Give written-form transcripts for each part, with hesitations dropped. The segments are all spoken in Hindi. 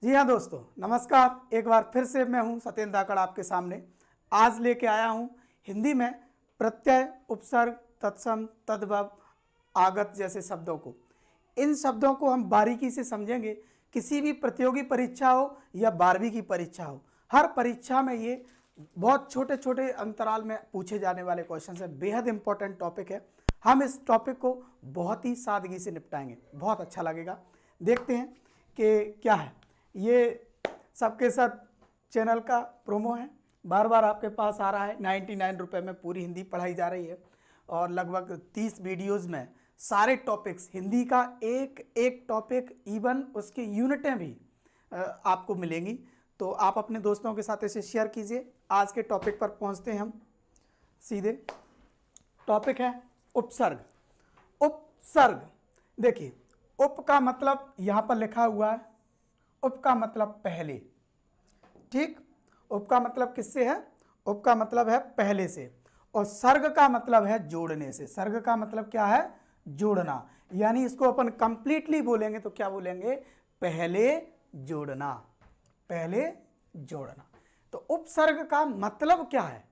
जी हाँ दोस्तों, नमस्कार। एक बार फिर से मैं हूँ सत्येंद्र धाकड़ आपके सामने। आज लेके आया हूँ हिंदी में प्रत्यय, उपसर्ग, तत्सम, तद्भव, आगत जैसे शब्दों को। इन शब्दों को हम बारीकी से समझेंगे। किसी भी प्रतियोगी परीक्षा हो या 12वीं की परीक्षा हो, हर परीक्षा में ये बहुत छोटे छोटे अंतराल में पूछे जाने वाले क्वेश्चन है। बेहद इंपॉर्टेंट टॉपिक है। हम इस टॉपिक को बहुत ही सादगी से निपटाएंगे, बहुत अच्छा लगेगा। देखते हैं कि क्या है। ये सबके साथ चैनल का प्रोमो है, बार बार आपके पास आ रहा है। 99 रुपये में पूरी हिंदी पढ़ाई जा रही है और लगभग 30 वीडियोज़ में सारे टॉपिक्स, हिंदी का एक एक टॉपिक, इवन उसकी यूनिटें भी आपको मिलेंगी। तो आप अपने दोस्तों के साथ इसे शेयर कीजिए। आज के टॉपिक पर पहुंचते हैं हम सीधे। टॉपिक है उपसर्ग। उपसर्ग, देखिए उप का मतलब यहाँ पर लिखा हुआ है। उप का मतलब पहले, ठीक। उप का मतलब किससे है? उप का मतलब है पहले से। और सर्ग का मतलब है जोड़ने से। सर्ग का मतलब क्या है? जोड़ना। यानी इसको अपन कंप्लीटली बोलेंगे तो क्या बोलेंगे? पहले जोड़ना, पहले जोड़ना। तो उपसर्ग का मतलब क्या है?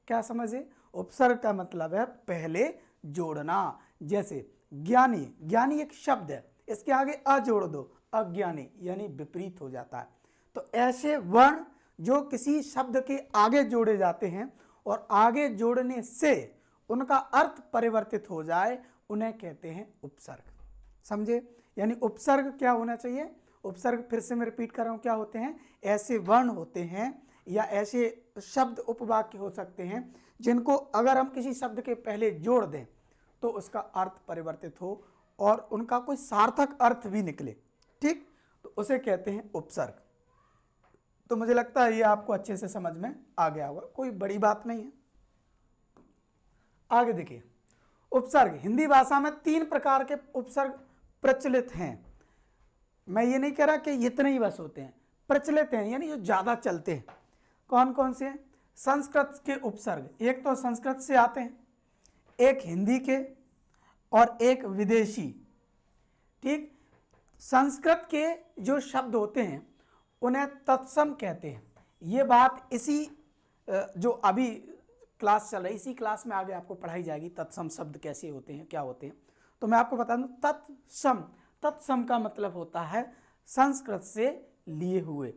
क्या समझे? उपसर्ग का मतलब है पहले जोड़ना। जैसे ज्ञानी, ज्ञानी एक शब्द है, इसके आगे अ जोड़ दो, अज्ञानी, यानी विपरीत हो जाता है। तो ऐसे वर्ण जो किसी शब्द के आगे जोड़े जाते हैं और आगे जोड़ने से उनका अर्थ परिवर्तित हो जाए, उन्हें कहते हैं उपसर्ग। समझे? यानी उपसर्ग क्या होना चाहिए? उपसर्ग, फिर से मैं रिपीट कर रहा हूं, क्या होते हैं? ऐसे वर्ण होते हैं या ऐसे शब्द, उपवाक्य हो सकते हैं जिनको अगर हम किसी शब्द के पहले जोड़ दें तो उसका अर्थ परिवर्तित हो और उनका कोई सार्थक अर्थ भी निकले, ठीक। तो उसे कहते हैं उपसर्ग। तो मुझे लगता है ये आपको अच्छे से समझ में आ गया होगा, कोई बड़ी बात नहीं है। आगे देखिए, उपसर्ग। हिंदी भाषा में 3 प्रकार के उपसर्ग प्रचलित हैं। मैं ये नहीं कह रहा कि इतने ही बस होते हैं, प्रचलित हैं यानी जो ज्यादा चलते हैं। कौन कौन से हैं? संस्कृत के उपसर्ग, एक तो संस्कृत से आते हैं, एक हिंदी के और एक विदेशी, ठीक। संस्कृत के जो शब्द होते हैं उन्हें तत्सम कहते हैं। ये बात इसी जो अभी क्लास चल रही, इसी क्लास में आगे आपको पढ़ाई जाएगी तत्सम शब्द कैसे होते हैं, क्या होते हैं। तो मैं आपको बता दूं, तत्सम, तत्सम का मतलब होता है संस्कृत से लिए हुए।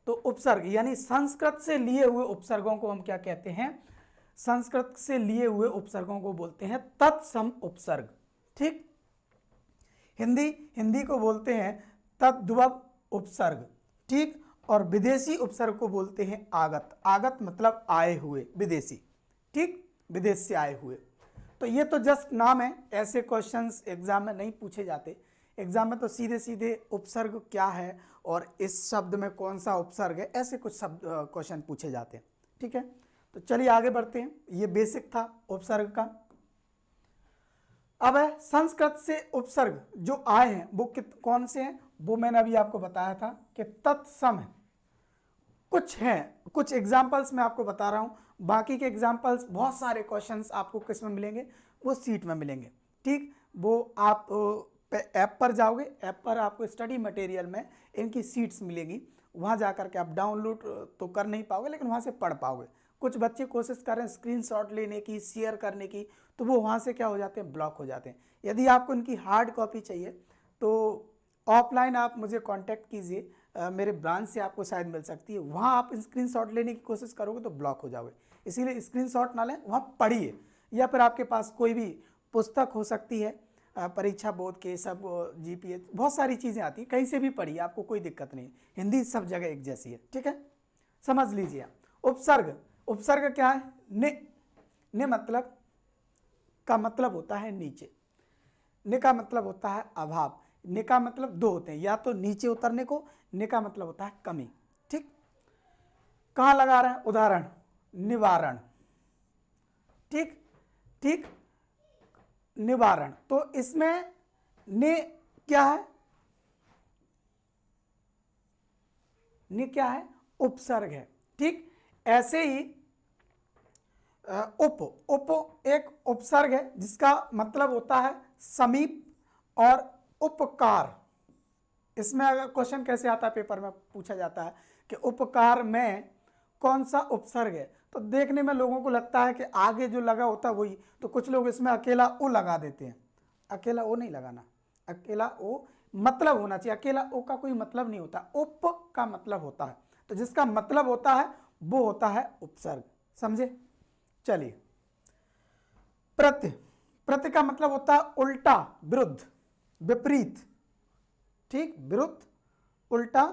तो उपसर्ग यानी संस्कृत से लिए हुए उपसर्गों को हम क्या कहते हैं? संस्कृत से लिए हुए उपसर्गों को बोलते हैं तत्सम उपसर्ग, ठीक। हिंदी, हिंदी को बोलते हैं तद्भव उपसर्ग, ठीक। और विदेशी उपसर्ग को बोलते हैं आगत। आगत मतलब आए हुए, विदेशी, ठीक, विदेश से आए हुए। तो ये तो जस्ट नाम है, ऐसे क्वेश्चंस एग्जाम में नहीं पूछे जाते। एग्जाम में तो सीधे सीधे उपसर्ग क्या है और इस शब्द में कौन सा उपसर्ग है, ऐसे कुछ शब्द क्वेश्चन पूछे जाते हैं, ठीक है। तो चलिए आगे बढ़ते हैं। ये बेसिक था उपसर्ग का। अब है संस्कृत से उपसर्ग जो आए हैं वो कौन से हैं? वो मैंने अभी आपको बताया था कि तत्सम है। कुछ हैं, कुछ एग्जाम्पल्स मैं आपको बता रहा हूं, बाकी के एग्जाम्पल्स, बहुत सारे क्वेश्चंस आपको किस में मिलेंगे? वो सीट में मिलेंगे, ठीक। वो आप ऐप पर जाओगे, ऐप पर आपको स्टडी मटेरियल में इनकी सीट्स मिलेगी। वहां जाकर के आप डाउनलोड तो कर नहीं पाओगे लेकिन वहां से पढ़ पाओगे। कुछ बच्चे कोशिश कर रहे हैं स्क्रीनशॉट लेने की, शेयर करने की, तो वो वहाँ से क्या हो जाते हैं? ब्लॉक हो जाते हैं। यदि आपको इनकी हार्ड कॉपी चाहिए तो ऑफलाइन आप मुझे कांटेक्ट कीजिए, मेरे ब्रांच से आपको शायद मिल सकती है। वहाँ आप स्क्रीनशॉट लेने की कोशिश करोगे तो ब्लॉक हो जाओगे, इसीलिए स्क्रीनशॉट ना लें, वहाँ पढ़िए। या फिर आपके पास कोई भी पुस्तक हो सकती है, परीक्षा बोर्ड के सब, जीपीएस, बहुत सारी चीज़ें आती हैं, कहीं से भी पढ़िए, आपको कोई दिक्कत नहीं। हिंदी सब जगह एक जैसी है, ठीक है, समझ लीजिए। उपसर्ग, उपसर्ग क्या है? ने, ने मतलब का मतलब होता है नीचे, ने का मतलब होता है अभाव। ने का मतलब दो होते हैं, या तो नीचे उतरने को, ने का मतलब होता है कमी, ठीक। कहां लगा रहे हैं? उदाहरण, निवारण, ठीक, ठीक, निवारण। तो इसमें ने क्या है? ने क्या है? उपसर्ग है, ठीक। ऐसे ही उप, उप एक उपसर्ग है जिसका मतलब होता है समीप और उपकार, इसमें अगर क्वेश्चन कैसे आता है पेपर में पूछा जाता है कि उपकार में कौन सा उपसर्ग है, तो देखने में लोगों को लगता है कि आगे जो लगा होता है वही, तो कुछ लोग इसमें अकेला ओ लगा देते हैं। अकेला ओ नहीं लगाना, अकेला ओ मतलब होना चाहिए, अकेला ओ का कोई मतलब नहीं होता, उप का मतलब होता है, तो जिसका मतलब होता है वो होता है उपसर्ग, समझे। चलिए, प्रति, प्रति का मतलब होता है उल्टा, विरुद्ध, विपरीत, ठीक, विरुद्ध, उल्टा,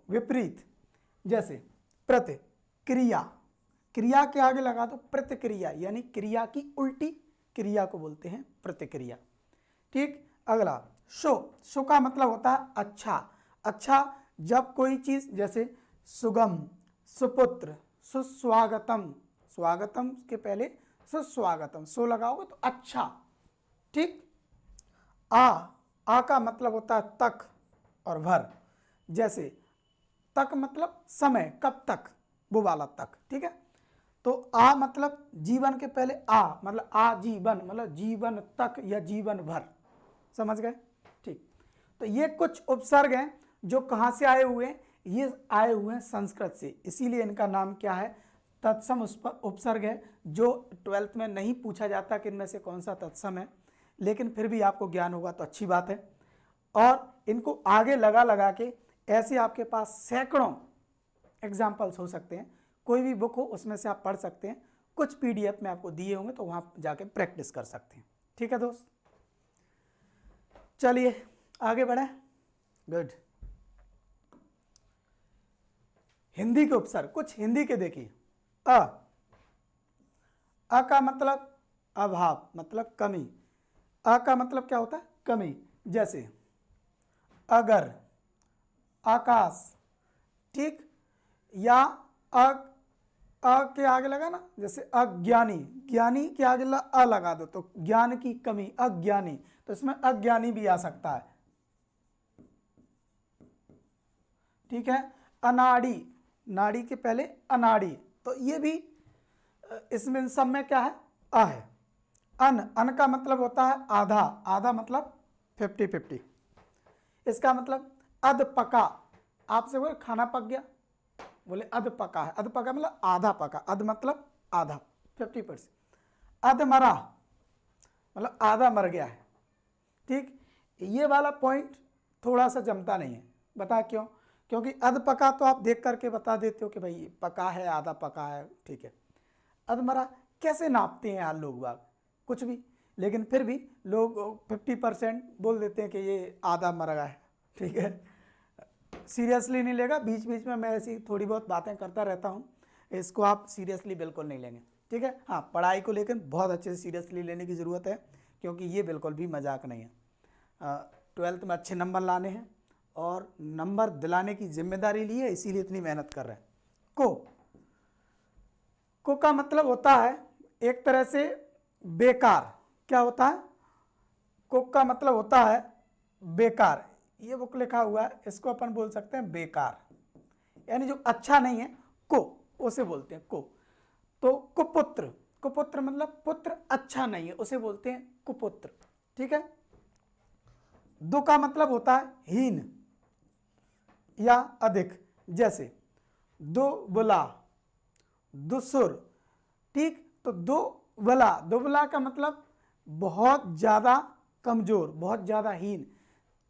विपरीत। जैसे प्रतिक्रिया, क्रिया के आगे लगा दो प्रतिक्रिया, यानी क्रिया की उल्टी क्रिया को बोलते हैं प्रतिक्रिया, ठीक। अगला शो, शो का मतलब होता है अच्छा, अच्छा जब कोई चीज, जैसे सुगम, सुपुत्र, सुस्वागतम, स्वागतम के पहले सुस्वागतम, सो लगाओगे तो अच्छा, ठीक। आ का मतलब होता है तक और भर, जैसे तक मतलब समय, कब तक, वो वाला तक, ठीक है। तो आ मतलब जीवन के पहले आ मतलब आजीवन, मतलब जीवन तक या जीवन भर, समझ गए, ठीक। तो ये कुछ उपसर्ग हैं जो कहाँ से आए हुए हैं, ये आए हुए हैं संस्कृत से, इसीलिए इनका नाम क्या है, तत्सम उपसर्ग है, जो 12th में नहीं पूछा जाता कि इनमें से कौन सा तत्सम है, लेकिन फिर भी आपको ज्ञान होगा तो अच्छी बात है। और इनको आगे लगा लगा के ऐसे आपके पास सैकड़ों एग्जाम्पल्स हो सकते हैं, कोई भी बुक हो उसमें से आप पढ़ सकते हैं, कुछ पीडीएफ में आपको दिए होंगे तो वहां जाके प्रैक्टिस कर सकते हैं, ठीक है दोस्त। चलिए आगे बढ़े, गुड। हिंदी के उपसर्ग, कुछ हिंदी के देखिए। अ का मतलब अभाव, मतलब कमी, अ का मतलब क्या होता है, कमी, जैसे अगर, आकाश, ठीक, या के आगे लगा ना, जैसे अज्ञानी, ज्ञानी के आगे अ लगा दो तो ज्ञान की कमी, अज्ञानी, तो इसमें अज्ञानी भी आ सकता है, ठीक है। अनाड़ी, नाड़ी के पहले अनाड़ी, तो ये भी इसमें सब में क्या है, अ है। अन का मतलब होता है आधा, आधा मतलब 50-50, इसका मतलब अध पका, आपसे बोले खाना पक गया, बोले अध पका है, अध पका मतलब आधा पका, अध मतलब आधा, 50%। अध मरा मतलब आधा मर गया है, ठीक। ये वाला पॉइंट थोड़ा सा जमता नहीं है, बता क्यों, क्योंकि अध पका तो आप देख करके बता देते हो कि भाई पका है, आधा पका है, ठीक है। अध मरा कैसे नापते हैं यार लोग बाग, कुछ भी, लेकिन फिर भी लोग 50% बोल देते हैं कि ये आधा मरा है, ठीक है। सीरियसली नहीं लेगा, बीच बीच में मैं ऐसी थोड़ी बहुत बातें करता रहता हूँ, इसको आप सीरियसली बिल्कुल नहीं लेंगे, ठीक है। हाँ, पढ़ाई को लेकर बहुत अच्छे से सीरियसली लेने की ज़रूरत है, क्योंकि ये बिल्कुल भी मजाक नहीं है। 12th में अच्छे नंबर लाने हैं और नंबर दिलाने की जिम्मेदारी ली है, इसीलिए इतनी मेहनत कर रहे हैं। को का मतलब होता है एक तरह से बेकार, क्या होता है, को का मतलब होता है बेकार, ये बुक लिखा हुआ है, इसको अपन बोल सकते हैं बेकार, यानी जो अच्छा नहीं है, को उसे बोलते हैं को। तो कुपुत्र, कुपुत्र मतलब पुत्र अच्छा नहीं है, उसे बोलते हैं कुपुत्र, ठीक है। दो का मतलब होता है हीन या अधिक, जैसे दो बुला, दुसुर, ठीक। तो दो बला का मतलब बहुत ज्यादा कमजोर, बहुत ज्यादा हीन,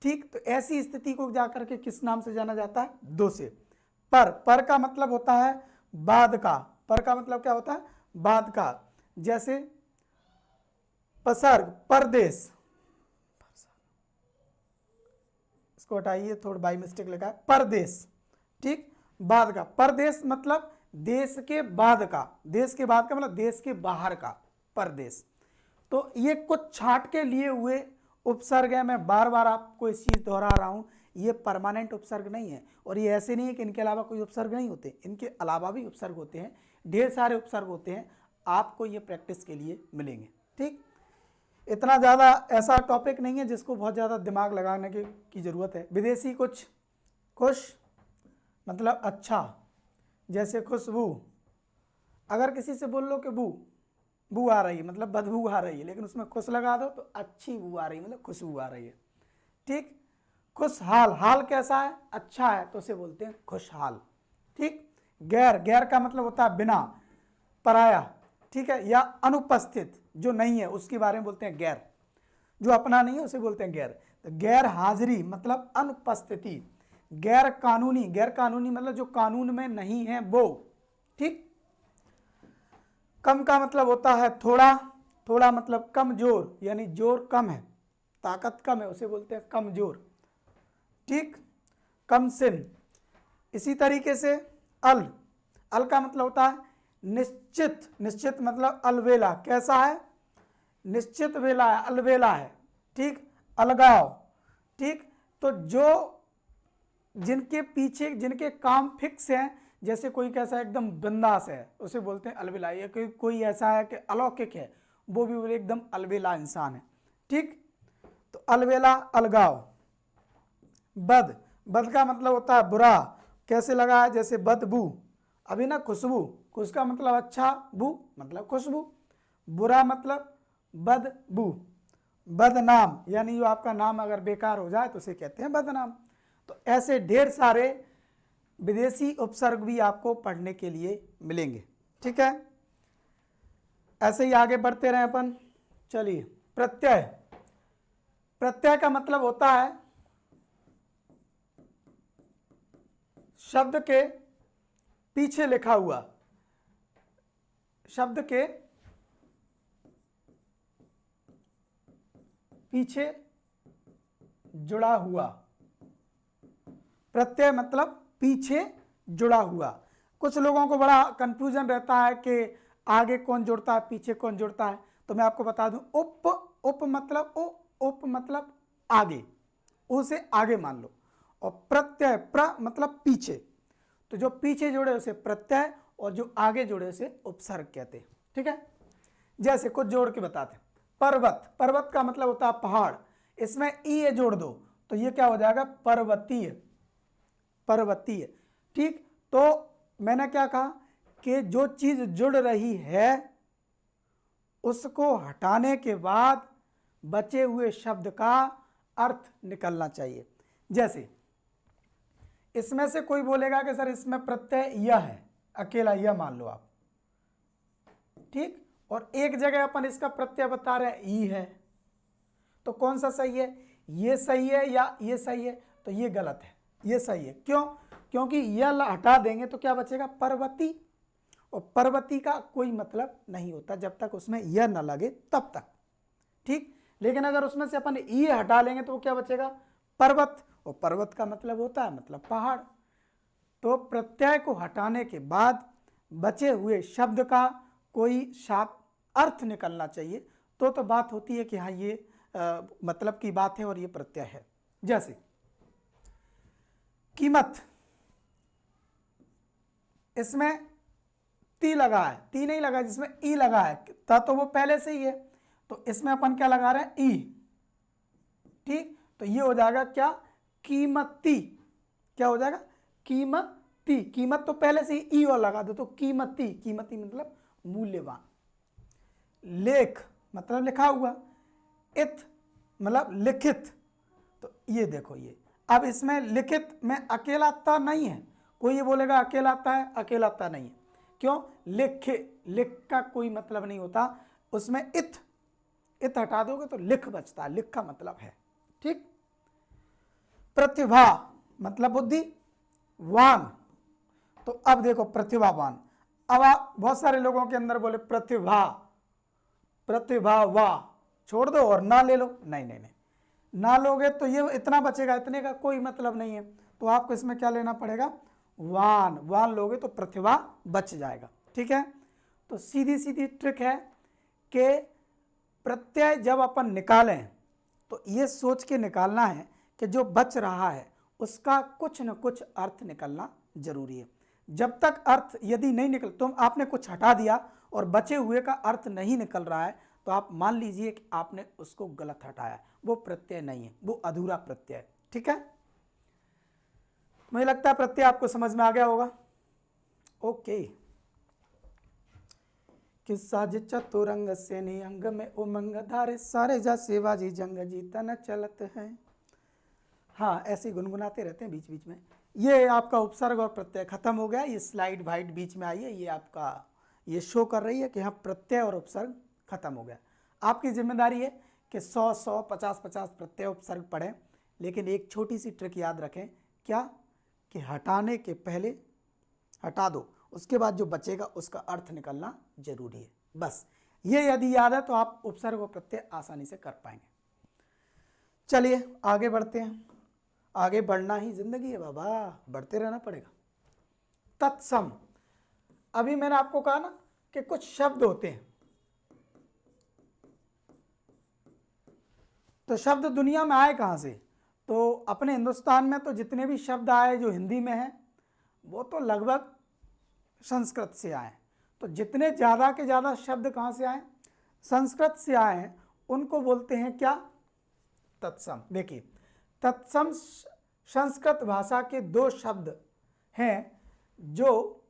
ठीक। तो ऐसी स्थिति को जाकर के किस नाम से जाना जाता है, दो से। पर का मतलब होता है बाद का, पर का मतलब क्या होता है, बाद का, जैसे पसर्ग, परदेश, इसको हटाइए, थोड़ा बाई मिस्टेक लिखा है परदेश, ठीक। बाद का, परदेश मतलब देश के बाद का, देश के बाद का मतलब देश के बाहर का, परदेश। तो ये कुछ छांट के लिए हुए उपसर्ग है, मैं बार बार आपको इस चीज दोहरा रहा हूं, ये परमानेंट उपसर्ग नहीं है, और ये ऐसे नहीं है कि इनके अलावा कोई उपसर्ग नहीं होते, इनके अलावा भी उपसर्ग होते हैं, ढेर सारे उपसर्ग होते हैं, आपको ये प्रैक्टिस के लिए मिलेंगे, ठीक। इतना ज़्यादा ऐसा टॉपिक नहीं है जिसको बहुत ज़्यादा दिमाग लगाने की ज़रूरत है। विदेशी कुछ, खुश मतलब अच्छा, जैसे खुशबू, अगर किसी से बोल लो कि बू आ रही है मतलब बदबू आ रही है, लेकिन उसमें खुश लगा दो तो अच्छी बू आ रही है मतलब खुशबू आ रही है, ठीक। खुशहाल, हाल कैसा है, अच्छा है, तो उसे बोलते हैं खुशहाल। ठीक। गैर, गैर का मतलब होता है बिना, पराया, ठीक है, या अनुपस्थित, जो नहीं है उसके बारे में बोलते हैं गैर, जो अपना नहीं है उसे बोलते हैं गैर। तो गैर हाजिरी मतलब अनुपस्थिति। गैर कानूनी, गैर कानूनी मतलब जो कानून में नहीं है वो। ठीक। कम का मतलब होता है थोड़ा, थोड़ा मतलब कमजोर, यानी जोर कम है, ताकत कम है, उसे बोलते हैं कमजोर। ठीक। कम सिन। इसी तरीके से अल, अल का मतलब होता है निश्चित, निश्चित मतलब अलबेला, कैसा है, निश्चित वेला है, अलबेला है। ठीक। अलगाव। ठीक। तो जो जिनके पीछे, जिनके काम फिक्स हैं, जैसे कोई कैसा एकदम बिंदास है उसे बोलते हैं अलबेला, या कोई ऐसा है कि अलौकिक है वो भी बोले एकदम अलबेला इंसान है। ठीक। तो अलबेला, अलगाव। बद, बद का मतलब होता है बुरा, कैसे लगा है, जैसे बदबू, अभी ना खुशबू, खुश का मतलब अच्छा, बू मतलब खुशबू, बुरा मतलब बदबू। बदनाम यानी जो आपका नाम अगर बेकार हो जाए तो उसे कहते हैं बदनाम। तो ऐसे ढेर सारे विदेशी उपसर्ग भी आपको पढ़ने के लिए मिलेंगे। ठीक है, ऐसे ही आगे बढ़ते रहे अपन। चलिए, प्रत्यय। प्रत्यय का मतलब होता है शब्द के पीछे लिखा हुआ, शब्द के पीछे जुड़ा हुआ। प्रत्यय मतलब पीछे जुड़ा हुआ। कुछ लोगों को बड़ा कंफ्यूजन रहता है कि आगे कौन जुड़ता है, पीछे कौन जुड़ता है। तो मैं आपको बता दूं, उप, उप मतलब उप मतलब आगे, उसे आगे मान लो। और प्रत्यय, प्र मतलब पीछे, तो जो पीछे जुड़े उसे प्रत्यय और जो आगे जुड़े उसे उपसर्ग कहते हैं। ठीक है, जैसे कुछ जोड़ के बताते हैं। पर्वत, पर्वत का मतलब होता है पहाड़, इसमें ई जोड़ दो तो ये क्या हो जाएगा, पर्वतीय, पर्वतीय। ठीक। तो मैंने क्या कहा कि जो चीज जुड़ रही है उसको हटाने के बाद बचे हुए शब्द का अर्थ निकलना चाहिए। जैसे इसमें से कोई बोलेगा कि सर इसमें प्रत्यय यह है, अकेला यह मान लो आप। ठीक। और एक जगह अपन इसका प्रत्यय बता रहे हैं ई है, तो कौन सा सही है, ये सही है या ये सही है, तो ये गलत है, ये सही है। क्यों, क्योंकि यह हटा देंगे तो क्या बचेगा, पर्वती, और पर्वती का कोई मतलब नहीं होता जब तक उसमें यह न लगे तब तक। ठीक। लेकिन अगर उसमें से अपन ये हटा लेंगे तो क्या बचेगा, पर्वत, और पर्वत का मतलब होता है मतलब पहाड़। तो प्रत्यय को हटाने के बाद बचे हुए शब्द का कोई साफ अर्थ निकलना चाहिए, तो बात होती है कि हाँ ये मतलब की बात है और ये प्रत्यय है। जैसे कीमत, इसमें ती लगा है, ती नहीं लगा, जिसमें ई लगा है था तो वो पहले से ही है, तो इसमें अपन क्या लगा रहे हैं, ई। ठीक। तो ये हो जाएगा क्या, कीमती, क्या हो जाएगा, कीमती। कीमत तो पहले से ही ई और लगा दो तो कीमती, कीमती मतलब मूल्यवान। लेख मतलब लिखा हुआ, इत मतलब लिखित, तो ये देखो ये, अब इसमें लिखित में अकेला ता नहीं है, कोई ये बोलेगा अकेला ता है, अकेला ता नहीं है। क्यों, लिखे, लिख का कोई मतलब नहीं होता, उसमें इत, इत हटा दोगे तो लिख बचता है, लिख का मतलब है। ठीक। प्रतिभा मतलब बुद्धि, वान, तो अब देखो प्रतिभावान, अब आप बहुत सारे लोगों के अंदर बोले प्रतिभा, प्रतिभा वाह छोड़ दो और ना ले लो, नहीं नहीं नहीं, ना लोगे तो ये इतना बचेगा, इतने का कोई मतलब नहीं है, तो आपको इसमें क्या लेना पड़ेगा, वान, वान लोगे तो प्रतिभा बच जाएगा। ठीक है, तो सीधी सीधी ट्रिक है कि प्रत्यय जब अपन निकालें तो ये सोच के निकालना है कि जो बच रहा है उसका कुछ न कुछ अर्थ निकलना जरूरी है। जब तक अर्थ यदि नहीं निकल, तो आपने कुछ हटा दिया और बचे हुए का अर्थ नहीं निकल रहा है तो आप मान लीजिए कि आपने उसको गलत हटाया, वो प्रत्यय नहीं है, वो अधूरा प्रत्यय है। ठीक है, मुझे लगता है प्रत्यय आपको समझ में आ गया होगा। ओके, किस्सा जी चतुरंग से नियंग में उमंग धारे सारे जा सेवा जी जंग जीता न चलत है। हाँ, ऐसे ही गुनगुनाते रहते हैं बीच बीच में। ये आपका उपसर्ग और प्रत्यय खत्म हो गया। ये स्लाइड वाइट बीच में आई है, ये आपका ये शो कर रही है कि हाँ प्रत्यय और उपसर्ग खत्म हो गया। आपकी जिम्मेदारी है कि 100 50 प्रत्यय उपसर्ग पढ़ें, लेकिन एक छोटी सी ट्रिक याद रखें। क्या? कि हटाने के पहले हटा दो, उसके बाद जो बचेगा उसका अर्थ निकलना जरूरी है। बस ये यदि याद है तो आप उपसर्ग और प्रत्यय आसानी से कर पाएंगे। चलिए आगे बढ़ते हैं। आगे बढ़ना ही जिंदगी है बाबा, बढ़ते रहना पड़ेगा। तत्सम, अभी मैंने आपको कहा ना कि कुछ शब्द होते हैं, तो शब्द दुनिया में आए कहाँ से? तो अपने हिंदुस्तान में तो जितने भी शब्द आए जो हिंदी में हैं वो तो लगभग संस्कृत से आए। तो जितने ज़्यादा के ज़्यादा शब्द कहाँ से आए? संस्कृत से आए हैं, उनको बोलते हैं क्या? तत्सम। देखिए, तत्सम संस्कृत भाषा के दो शब्द हैं जो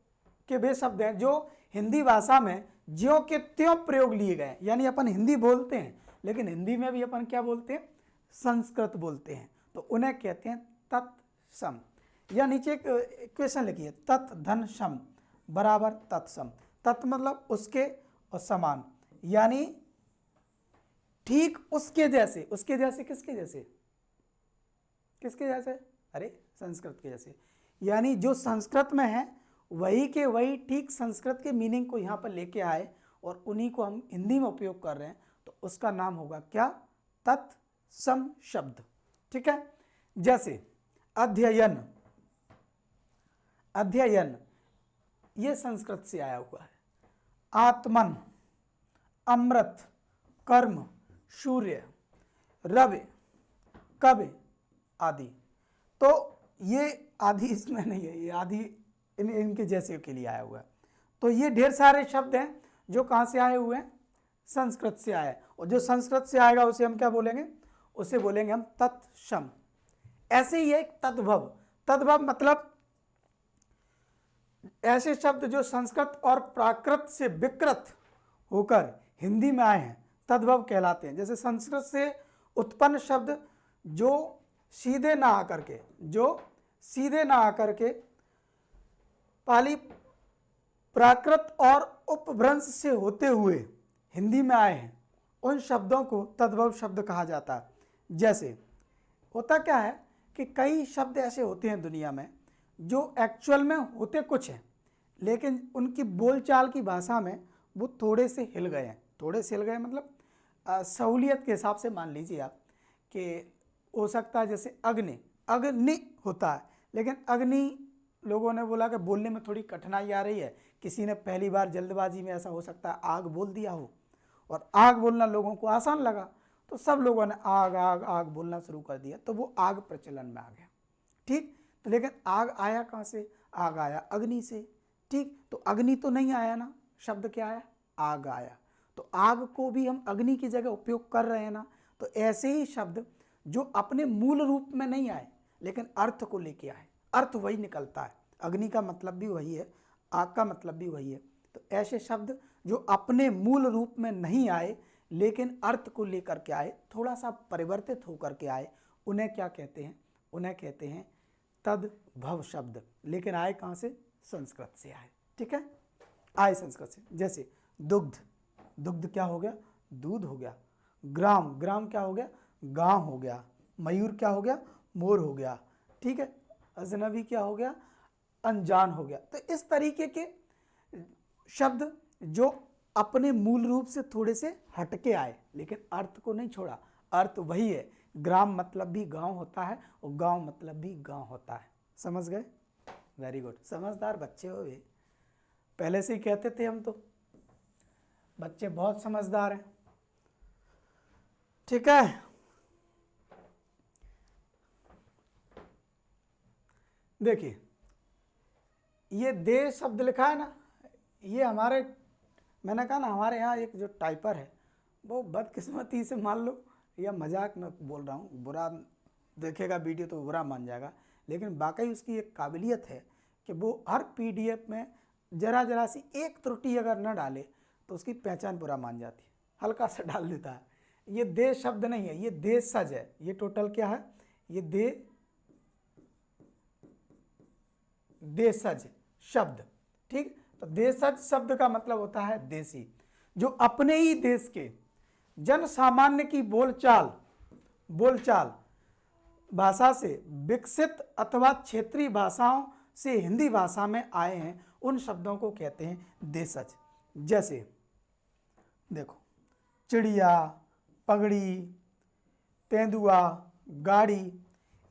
के वे शब्द हैं जो हिंदी भाषा में ज्यों के त्यों प्रयोग लिए गए। यानी अपन हिंदी बोलते हैं, लेकिन हिंदी में भी अपन क्या बोलते हैं? संस्कृत बोलते हैं। तो उन्हें कहते हैं तत्सम। या नीचे एक इक्वेशन लिखिए, तत् धन सम बराबर तत्सम। तत् मतलब उसके और समान, यानी ठीक उसके जैसे। उसके जैसे किसके जैसे? किसके जैसे? अरे संस्कृत के जैसे। यानी जो संस्कृत में है वही के वही ठीक संस्कृत के मीनिंग को यहाँ पर लेके आए और उन्हीं को हम हिंदी में उपयोग कर रहे हैं, तो उसका नाम होगा क्या? तत्सम शब्द। ठीक है। जैसे अध्ययन, अध्ययन ये संस्कृत से आया हुआ है। आत्मन, अमृत, कर्म, सूर्य, रवि, कवि आदि। तो ये आदि इसमें नहीं है, ये आदि इनके जैसे के लिए आया हुआ है। तो ये ढेर सारे शब्द हैं जो कहाँ से आए हुए हैं? संस्कृत से आए। और जो संस्कृत से आएगा उसे हम क्या बोलेंगे? उसे बोलेंगे हम तत्सम। ऐसे ही एक तद्भव। तद्भव मतलब ऐसे शब्द जो संस्कृत और प्राकृत से विकृत होकर हिंदी में आए हैं, तद्भव कहलाते हैं। जैसे संस्कृत से उत्पन्न शब्द जो सीधे ना आकर के पाली प्राकृत और उपभ्रंश से होते हुए हिंदी में आए हैं, उन शब्दों को तद्भव शब्द कहा जाता है। जैसे होता क्या है कि कई शब्द ऐसे होते हैं दुनिया में जो एक्चुअल में होते कुछ हैं, लेकिन उनकी बोलचाल की भाषा में वो थोड़े से हिल गए हैं। थोड़े से हिल गए मतलब सहूलियत के हिसाब से मान लीजिए आप कि हो सकता है जैसे अग्नि, अग्नि होता है, लेकिन अग्नि लोगों ने बोला कि बोलने में थोड़ी कठिनाई आ रही है। किसी ने पहली बार जल्दबाजी में ऐसा हो सकता है आग बोल दिया हो, और आग बोलना लोगों को आसान लगा, तो सब लोगों ने आग आग आग बोलना शुरू कर दिया, तो वो आग प्रचलन में आ गया। ठीक, तो लेकिन आग आया कहाँ से? आग आया अग्नि से। ठीक, तो अग्नि तो नहीं आया ना, शब्द क्या आया? आग आया। तो आग को भी हम अग्नि की जगह उपयोग कर रहे हैं ना। तो ऐसे ही शब्द जो अपने मूल रूप में नहीं आए लेकिन अर्थ को लेके आए, अर्थ वही निकलता है। अग्नि का मतलब भी वही है, आग का मतलब भी वही है। तो ऐसे शब्द जो अपने मूल रूप में नहीं आए लेकिन अर्थ को लेकर के आए, थोड़ा सा परिवर्तित होकर के आए, उन्हें क्या कहते हैं? उन्हें कहते हैं तद्भव शब्द। लेकिन आए कहाँ से? संस्कृत से आए। ठीक है, आए संस्कृत से। जैसे दुग्ध, दुग्ध क्या हो गया? दूध हो गया। ग्राम, ग्राम क्या हो गया? गांव हो गया। मयूर क्या हो गया? मोर हो गया। ठीक है, अजनबी क्या हो गया? अनजान हो गया। तो इस तरीके के शब्द जो अपने मूल रूप से थोड़े से हटके आए लेकिन अर्थ को नहीं छोड़ा, अर्थ वही है। ग्राम मतलब भी गांव होता है और गांव मतलब भी गांव होता है। समझ गए? वेरी गुड, समझदार बच्चे हो ये। पहले से ही कहते थे हम तो बच्चे बहुत समझदार हैं। ठीक है, देखिए ये दे शब्द लिखा है ना, ये हमारे, मैंने कहा ना हमारे यहाँ एक जो टाइपर है वो बदकिस्मती से मान लो, या मजाक में बोल रहा हूँ, बुरा देखेगा वीडियो तो बुरा मान जाएगा, लेकिन वाकई उसकी एक काबिलियत है कि वो हर पीडीएफ में जरा जरा सी एक त्रुटि अगर न डाले तो उसकी पहचान बुरा मान जाती है, हल्का सा डाल देता है। ये दे शब्द नहीं है, ये दे सज है। ये टोटल क्या है? ये दे देशज शब्द। ठीक, तो देशज शब्द का मतलब होता है देसी, जो अपने ही देश के जन सामान्य की बोलचाल भाषा से विकसित अथवा क्षेत्रीय भाषाओं से हिंदी भाषा में आए हैं, उन शब्दों को कहते हैं देशज। जैसे देखो, चिड़िया, पगड़ी, तेंदुआ, गाड़ी,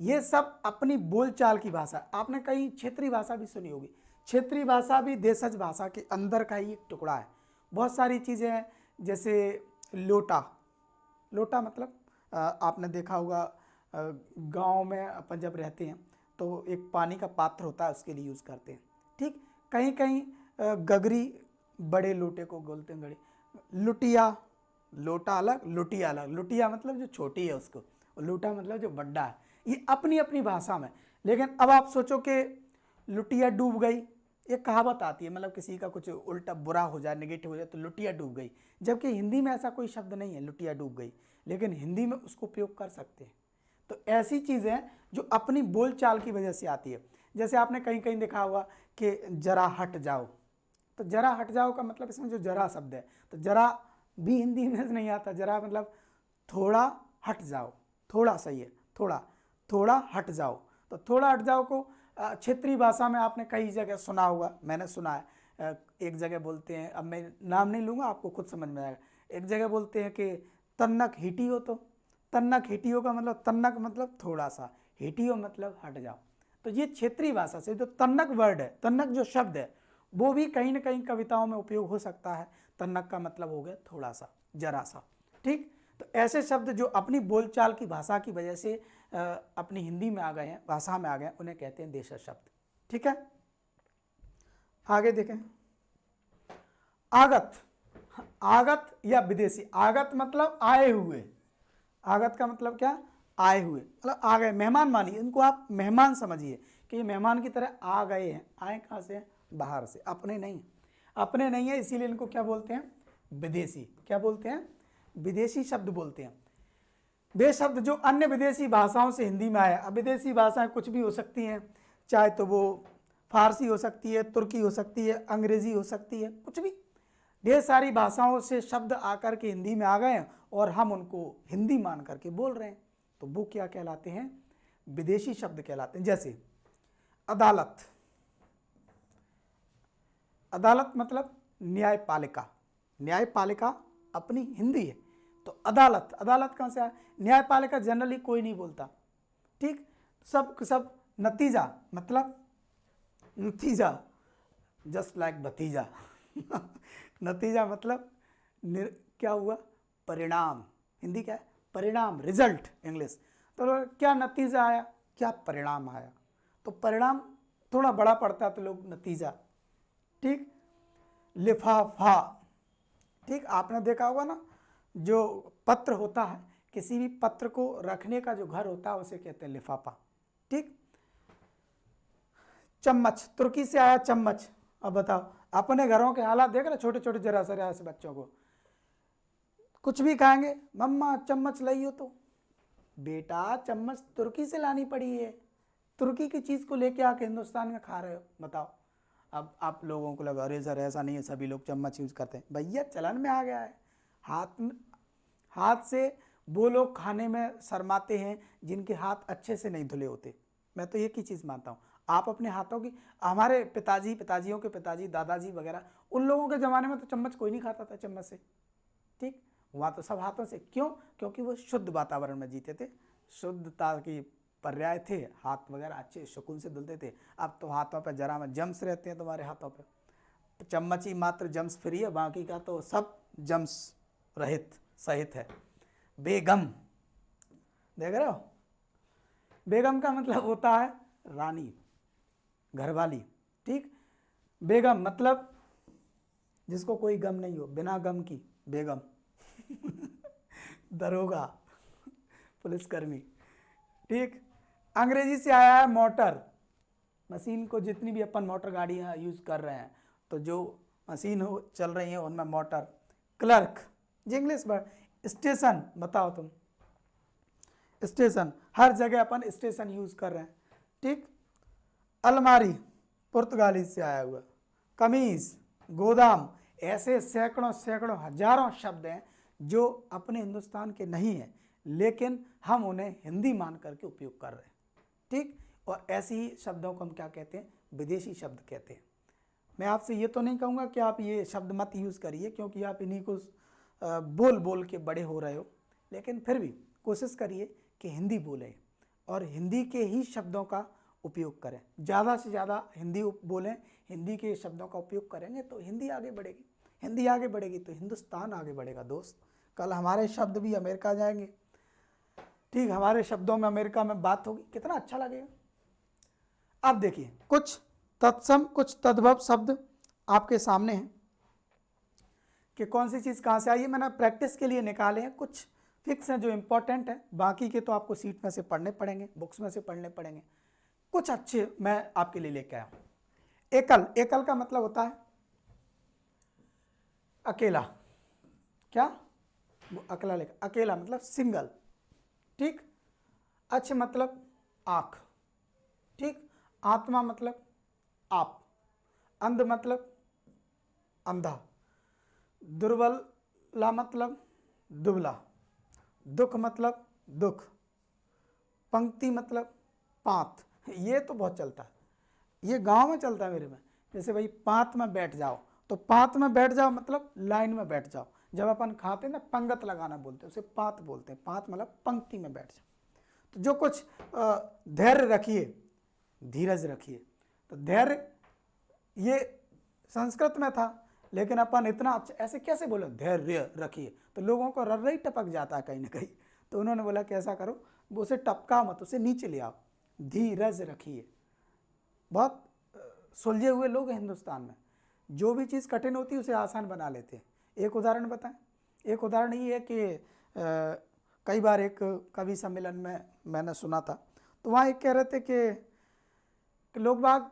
ये सब अपनी बोलचाल की भाषा। आपने कहीं क्षेत्रीय भाषा भी सुनी होगी, क्षेत्रीय भाषा भी देशज भाषा के अंदर का ही एक टुकड़ा है। बहुत सारी चीज़ें हैं, जैसे लोटा मतलब आपने देखा होगा, गांव में अपन जब रहते हैं तो एक पानी का पात्र होता है, उसके लिए यूज़ करते हैं। ठीक, कहीं कहीं गगरी, बड़े लोटे को बोलते हैं गड़ी। लुटिया, लोटा अलग, लुटिया अलग। लुटिया मतलब जो छोटी है उसको, और लोटा मतलब जो बड़ा है। ये अपनी अपनी भाषा में। लेकिन अब आप सोचो कि लुटिया डूब गई, एक कहावत आती है, मतलब किसी का कुछ उल्टा बुरा हो जाए, नेगेटिव हो जाए तो लुटिया डूब गई, जबकि हिंदी में ऐसा कोई शब्द नहीं है लुटिया डूब गई, लेकिन हिंदी में उसको उपयोग कर सकते हैं। तो ऐसी चीज़ें जो अपनी बोलचाल की वजह से आती है। जैसे आपने कहीं कहीं देखा होगा कि जरा हट जाओ, तो जरा हट जाओ का मतलब इसमें जो जरा शब्द है, तो जरा भी हिंदी में नहीं आता। जरा मतलब थोड़ा हट जाओ, थोड़ा सही है, थोड़ा हट जाओ। तो थोड़ा हट जाओ को क्षेत्रीय भाषा में आपने कई जगह सुना होगा, मैंने सुना है। एक जगह बोलते हैं, अब मैं नाम नहीं लूँगा, आपको खुद समझ में आएगा। एक जगह बोलते हैं कि तन्नक हिटियो, तो तन्नक हिटियो का मतलब, तन्नक मतलब थोड़ा सा, हिटियो मतलब हट जाओ। तो ये क्षेत्रीय भाषा से जो तन्नक वर्ड है, तन्नक जो शब्द है, वो भी कहीं ना कहीं कविताओं में उपयोग हो सकता है। तन्नक का मतलब हो गया थोड़ा सा, जरा सा। ठीक, तो ऐसे शब्द जो अपनी बोलचाल की भाषा की वजह से अपनी हिंदी में आ गए हैं, भाषा में आ गए हैं, उन्हें कहते हैं देशज शब्द। ठीक है, आगे देखें। आगत, आगत या विदेशी। आगत मतलब आए हुए, आगत का मतलब क्या, आए हुए, मतलब आ गए, मेहमान मानिए, इनको आप मेहमान समझिए कि ये मेहमान की तरह आ गए हैं। आए कहाँ से, बाहर से, अपने नहीं, अपने नहीं है, इसीलिए इनको क्या बोलते हैं, विदेशी। क्या बोलते हैं, विदेशी शब्द बोलते हैं। वे शब्द जो अन्य विदेशी भाषाओं से हिंदी में आए। अब विदेशी भाषाएं कुछ भी हो सकती हैं, चाहे तो वो फारसी हो सकती है, तुर्की हो सकती है, अंग्रेजी हो सकती है, कुछ भी। ढेर सारी भाषाओं से शब्द आकर के हिंदी में आ गए हैं और हम उनको हिंदी मान करके बोल रहे हैं, तो वो क्या कहलाते हैं, विदेशी शब्द कहलाते हैं। जैसे अदालत, अदालत मतलब न्यायपालिका, न्यायपालिका अपनी हिंदी है। तो अदालत, अदालत कहाँ से आया, न्यायपालिका जनरली कोई नहीं बोलता। ठीक, सब नतीजा मतलब नतीजा, जस्ट लाइक भतीजा नतीजा मतलब क्या हुआ, परिणाम। हिंदी क्या है, परिणाम, रिजल्ट इंग्लिश। तो क्या नतीजा आया, क्या परिणाम आया, तो परिणाम थोड़ा बड़ा पड़ता है तो लोग नतीजा। ठीक, लिफाफा। ठीक, आपने देखा होगा ना, जो पत्र होता है, किसी भी पत्र को रखने का जो घर होता है उसे कहते हैं लिफाफा। ठीक, चम्मच, तुर्की से आया चम्मच। अब बताओ, अपने घरों के हालात देख रहे, छोटे छोटे जरा से बच्चों को कुछ भी खाएंगे, मम्मा चम्मच लाइयो, तो बेटा चम्मच तुर्की से लानी पड़ी है, तुर्की की चीज़ को लेके आके हिंदुस्तान में खा रहे हो, बताओ। अब आप लोगों को लगा अरे सर ऐसा नहीं है, सभी लोग चम्मच यूज़ करते हैं। भैया चलन में आ गया है। हाथ से वो लोग खाने में शर्माते हैं जिनके हाथ अच्छे से नहीं धुले होते। मैं तो एक ही चीज़ मानता हूँ, आप अपने हाथों की, हमारे पिताजियों के पिताजी, दादाजी वगैरह, उन लोगों के ज़माने में तो चम्मच कोई नहीं खाता था चम्मच से। ठीक, वहाँ तो सब हाथों से। क्यों, क्योंकि वो शुद्ध वातावरण में जीते थे, शुद्धता की पर्याय थे, हाथ वगैरह अच्छे सुकून से धुलते थे। अब तो हाथों पे जरा में जम्स रहते हैं तुम्हारे हाथों पे, चम्मच ही मात्र जम्स फ्री है, बाकी का तो सब जम्स रहित सहित है। बेगम, देख रहे हो, बेगम का मतलब होता है रानी, घरवाली। ठीक, बेगम मतलब जिसको कोई गम नहीं हो, बिना गम की बेगम दरोगा, पुलिसकर्मी। ठीक, अंग्रेजी से आया है मोटर, मशीन को, जितनी भी अपन मोटर गाड़ियाँ यूज़ कर रहे हैं, तो जो मशीन हो चल रही है उनमें मोटर। क्लर्क, जी इंग्लिश वर्ड। स्टेशन, बताओ तुम, स्टेशन, हर जगह अपन स्टेशन यूज़ कर रहे हैं। ठीक, अलमारी, पुर्तगाली से आया हुआ। कमीज, गोदाम, ऐसे सैकड़ों सैकड़ों हजारों शब्द हैं जो अपने हिंदुस्तान के नहीं हैं, लेकिन हम उन्हें हिंदी मान करके उपयोग कर रहे हैं। ठीक, और ऐसे ही शब्दों को हम क्या कहते हैं, विदेशी शब्द कहते हैं। मैं आपसे ये तो नहीं कहूँगा कि आप ये शब्द मत यूज़ करिए, क्योंकि आप इन्हीं को बोल बोल के बड़े हो रहे हो, लेकिन फिर भी कोशिश करिए कि हिंदी बोलें और हिंदी के ही शब्दों का उपयोग करें। ज़्यादा से ज़्यादा हिंदी बोलें, हिंदी के शब्दों का उपयोग करेंगे तो हिंदी आगे बढ़ेगी। हिंदी आगे बढ़ेगी तो हिंदुस्तान आगे बढ़ेगा दोस्त। कल हमारे शब्द भी अमेरिका जाएंगे, ठीक, हमारे शब्दों में अमेरिका में बात होगी, कितना अच्छा लगेगा। अब देखिए कुछ तत्सम कुछ तद्भव शब्द आपके सामने हैं कि कौन सी चीज़ कहाँ से आई है। मैंने प्रैक्टिस के लिए निकाले हैं, कुछ फिक्स हैं जो इम्पोर्टेंट है, बाकी के तो आपको सीट में से पढ़ने पड़ेंगे, बुक्स में से पढ़ने पड़ेंगे। कुछ अच्छे मैं आपके लिए लेके आया हूँ। एकल, एकल का मतलब होता है अकेला। क्या, अकेला लेकर, अकेला मतलब सिंगल। ठीक, अच्छ मतलब आँख। ठीक, आत्मा मतलब आप, अंध मतलब अंधा, दुर्बला मतलब दुबला, दुख मतलब दुख, पंक्ति मतलब पात। ये तो बहुत चलता है, ये गांव में चलता है मेरे में। जैसे भाई पात में बैठ जाओ, तो पात में बैठ जाओ मतलब लाइन में बैठ जाओ। जब अपन खाते हैं ना पंगत लगाना बोलते हैं, उसे पात बोलते हैं। पात मतलब पंक्ति में बैठ जाओ। तो जो कुछ धैर्य रखिए, धीरज रखिए। तो धैर्य ये संस्कृत में था, लेकिन अपन इतना अच्छा ऐसे कैसे बोलो धैर्य रखिए, तो लोगों को रर्रा ही टपक जाता है कहीं ना कहीं। तो उन्होंने बोला कि ऐसा करो, उसे टपका मत, उसे नीचे ले आओ, धीरज रखिए। बहुत सुलझे हुए लोग हैं हिंदुस्तान में, जो भी चीज़ कठिन होती है उसे आसान बना लेते हैं। एक उदाहरण बताएं, एक उदाहरण ये है कि कई बार एक कवि सम्मेलन में मैंने सुना था, तो वहाँ एक कह रहे थे कि लोग बाग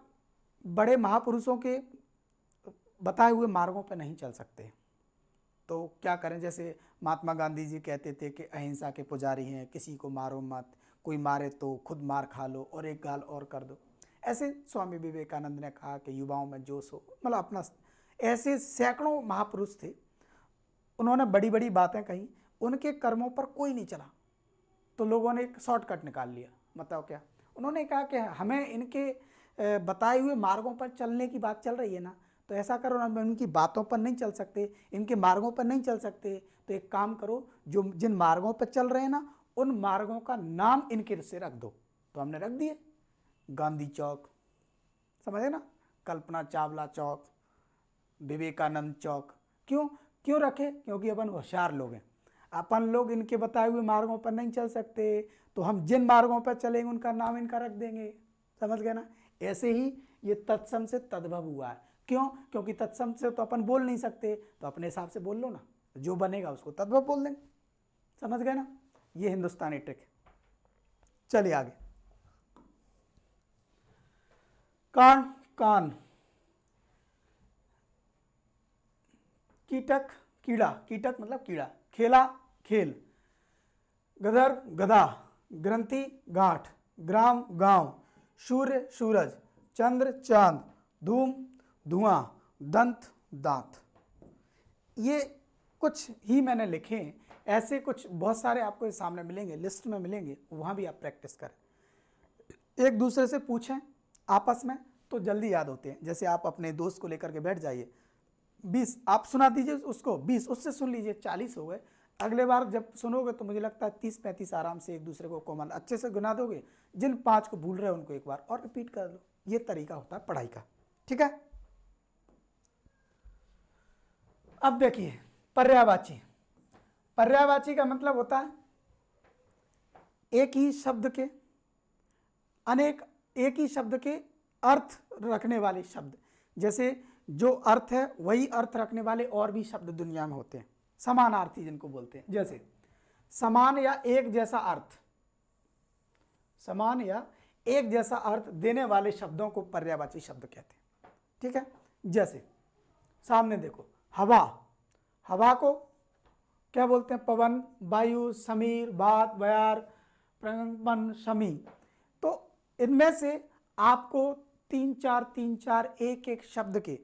बड़े महापुरुषों के बताए हुए मार्गों पर नहीं चल सकते, तो क्या करें। जैसे महात्मा गांधी जी कहते थे कि अहिंसा के पुजारी हैं, किसी को मारो मत, कोई मारे तो खुद मार खा लो और एक गाल और कर दो। ऐसे स्वामी विवेकानंद ने कहा कि युवाओं में जोश हो, मतलब अपना। ऐसे सैकड़ों महापुरुष थे, उन्होंने बड़ी बड़ी बातें कही, उनके कर्मों पर कोई नहीं चला, तो लोगों ने एक शॉर्टकट निकाल लिया। मतलब क्या, उन्होंने कहा कि हमें इनके बताए हुए मार्गों पर चलने की बात चल रही है ना, तो ऐसा करो ना, हम इनकी बातों पर नहीं चल सकते, इनके मार्गों पर नहीं चल सकते, तो एक काम करो, जो जिन मार्गों पर चल रहे हैं ना, उन मार्गों का नाम इनके से रख दो। तो हमने रख दिए, गांधी चौक, समझे ना, कल्पना चावला चौक, विवेकानंद चौक। क्यों क्यों रखे, क्योंकि अपन होशियार लोग हैं। अपन लोग इनके बताए हुए मार्गों पर नहीं चल सकते, तो हम जिन मार्गों पर चलेंगे उनका नाम इनका रख देंगे। समझ गए ना। ऐसे ही ये तत्सम से तद्भव हुआ है। क्यों, क्योंकि तत्सम से तो अपन बोल नहीं सकते, तो अपने हिसाब से बोल लो ना, जो बनेगा उसको तद्भव बोल देंगे। समझ गए ना, ये हिंदुस्तानी ट्रिक है। चलिए आगे। कान, कान, कीटक, कीड़ा, कीटक मतलब कीड़ा, खेला, खेल, गदर, गधा, ग्रंथि, गांठ, ग्राम, गांव, सूर्य, सूरज, चंद्र, चांद, धूम, धुआं, दंत, दांत। ये कुछ ही मैंने लिखे हैं, ऐसे कुछ बहुत सारे आपको सामने मिलेंगे, लिस्ट में मिलेंगे, वहाँ भी आप प्रैक्टिस करें। एक दूसरे से पूछें आपस में तो जल्दी याद होते हैं। जैसे आप अपने दोस्त को लेकर के बैठ जाइए, 20 आप सुना दीजिए उसको, 20 उससे सुन लीजिए, 40 हो गए। अगले बार जब सुनोगे तो मुझे लगता है 30-35 आराम से एक दूसरे को कॉमन अच्छे से गिना दोगे। जिन 5 को भूल रहे हो उनको एक बार और रिपीट कर लो। ये तरीका होता है पढ़ाई का, ठीक है। अब देखिए पर्यायवाची। पर्यायवाची का मतलब होता है एक ही शब्द के अनेक, एक ही शब्द के अर्थ रखने वाले शब्द। जैसे जो अर्थ है वही अर्थ रखने वाले और भी शब्द दुनिया में होते हैं, समानार्थी जिनको बोलते हैं। जैसे समान या एक जैसा अर्थ, समान या एक जैसा अर्थ देने वाले शब्दों को पर्यायवाची शब्द कहते हैं, ठीक है। जैसे सामने देखो हवा, हवा को क्या बोलते हैं, पवन, वायु, समीर, बात, बयार, प्रकंपन, शमी। तो इनमें से आपको तीन चार एक एक शब्द के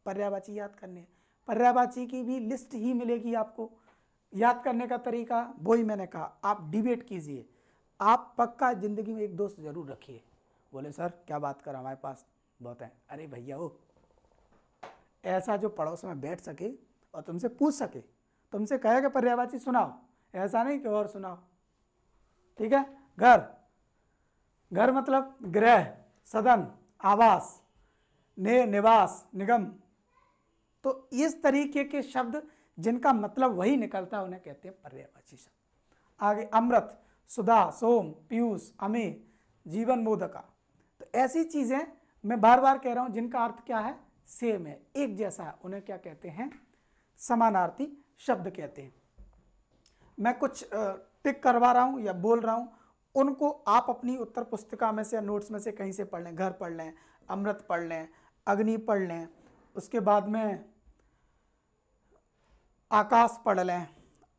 पर्यायवाची याद करने हैं। पर्यायवाची की भी लिस्ट ही मिलेगी आपको। याद करने का तरीका वही मैंने कहा, आप डिबेट कीजिए। आप पक्का ज़िंदगी में एक दोस्त ज़रूर रखिए। बोले सर क्या बात कर, हमारे पास बहुत है। अरे भैया हो, ऐसा जो पड़ोस में बैठ सके और तुमसे पूछ सके, तुमसे कहे कि पर्यायवाची सुनाओ, ऐसा नहीं कि और सुनाओ। ठीक है। घर, घर मतलब गृह, सदन, आवास, निवास, निगम। तो इस तरीके के शब्द जिनका मतलब वही निकलता है उन्हें कहते हैं पर्यायवाची शब्द। आगे अमृत, सुधा, सोम, पीयूष, अमेय, जीवन मोदका। तो ऐसी चीजें मैं बार बार कह रहा हूं जिनका अर्थ क्या है, सेम है, एक जैसा है, उन्हें क्या कहते हैं, समानार्थी शब्द कहते हैं। मैं कुछ टिक करवा रहा हूं या बोल रहा हूं, उनको आप अपनी उत्तर पुस्तिका में से या नोट्स में से कहीं से पढ़ लें। घर पढ़ लें, अमृत पढ़ लें, अग्नि पढ़ लें, उसके बाद में आकाश पढ़ लें,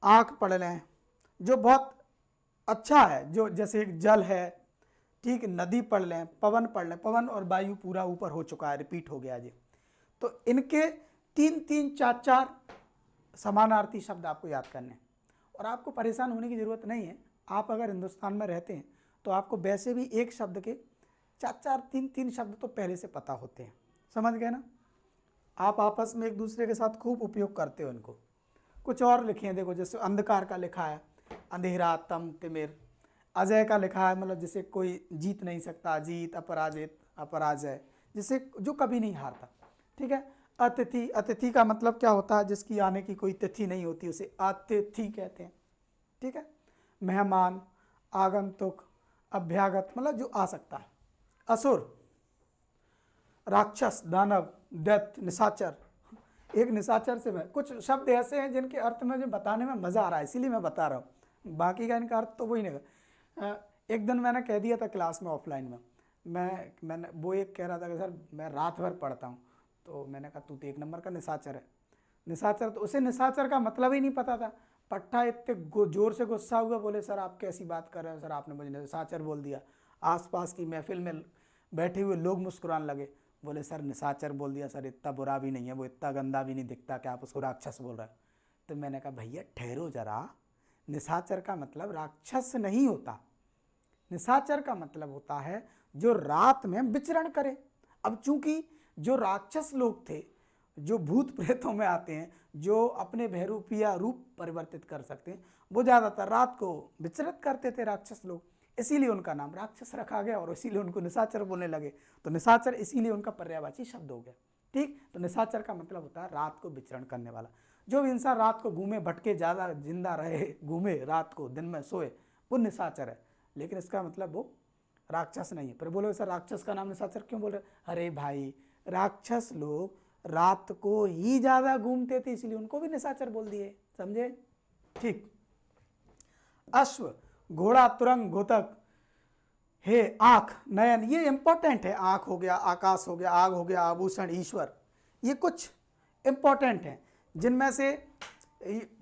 आँख पढ़ लें, जो बहुत अच्छा है, जो जैसे एक जल है, ठीक, नदी पढ़ लें, पवन पढ़ लें। पवन और वायु पूरा ऊपर हो चुका है, रिपीट हो गया जी। तो इनके तीन तीन चार चार समानार्थी शब्द आपको याद करने हैं और आपको परेशान होने की ज़रूरत नहीं है। आप अगर हिंदुस्तान में रहते हैं तो आपको वैसे भी एक शब्द के चार चार तीन तीन शब्द तो पहले से पता होते हैं। समझ गए ना? आप आपस में एक दूसरे के साथ खूब उपयोग करते हो इनको। कुछ और लिखे हैं, देखो जैसे अंधकार का लिखा है, अंधेरा, तम, तिमिर। अजय का लिखा है, मतलब जिसे कोई जीत नहीं सकता, जीत, अपराजित, अपराजय, जिसे जो कभी नहीं हारता। ठीक है। अतिथि, अतिथि का मतलब क्या होता है, जिसकी आने की कोई तिथि नहीं होती, उसे अतिथि कहते हैं। ठीक है। मेहमान, आगंतुक, अभ्यागत, मतलब जो आ सकता है। असुर, राक्षस, दानव, दैत्य, निशाचर। एक निशाचर से मैं कुछ शब्द ऐसे हैं जिनके अर्थ मुझे बताने में मज़ा आ रहा है, इसीलिए मैं बता रहा हूँ। बाकी का इनका अर्थ तो वही नहीं। एक दिन मैंने कह दिया था क्लास में, ऑफलाइन में, मैंने वो एक कह रहा था कि सर मैं रात भर पढ़ता हूँ, तो मैंने कहा तू तो एक नंबर का निशाचर है। निशाचर, तो उसे निशाचर का मतलब ही नहीं पता था। पट्टा इतने जोर से गुस्सा हुआ, बोले सर आप कैसी बात कर रहे हो सर, आपने मुझे निशाचर बोल दिया। आसपास की महफिल में बैठे हुए लोग मुस्कुराने लगे, बोले सर निशाचर बोल दिया सर, इतना बुरा भी नहीं है, वो इतना गंदा भी नहीं दिखता कि आप उसको राक्षस बोल रहे हो। तो मैंने कहा भैया ठहरो जरा, निशाचर का मतलब राक्षस नहीं होता। निशाचर का मतलब होता है जो रात में विचरण करे। अब चूंकि जो राक्षस लोग थे, जो भूत प्रेतों में आते हैं, जो अपने बहरूपिया रूप परिवर्तित कर सकते हैं, वो ज़्यादातर रात को विचरित करते थे राक्षस लोग, इसीलिए उनका नाम राक्षस रखा गया और इसीलिए उनको निशाचर बोलने लगे। तो निशाचर इसीलिए उनका पर्यायवाची शब्द हो गया। ठीक। तो निशाचर का मतलब होता है रात को विचरण करने वाला। जो भी इंसान रात को घूमे भटके, ज़्यादा जिंदा रहे, घूमे रात को, दिन में सोए, वो निशाचर है। लेकिन इसका मतलब वो राक्षस नहीं है। पर बोलो सर राक्षस का नाम निशाचर क्यों बोल रहे? अरे भाई, राक्षस लोग रात को ही ज़्यादा घूमते थे, इसलिए उनको भी निशाचर बोल दिए। समझे? ठीक। अश्व, घोड़ा, तुरंग, घोतक, हे, आँख, नयन, ये इंपॉर्टेंट है। आँख हो गया, आकाश हो गया, आग हो गया, आभूषण, ईश्वर, ये कुछ इंपॉर्टेंट हैं जिनमें से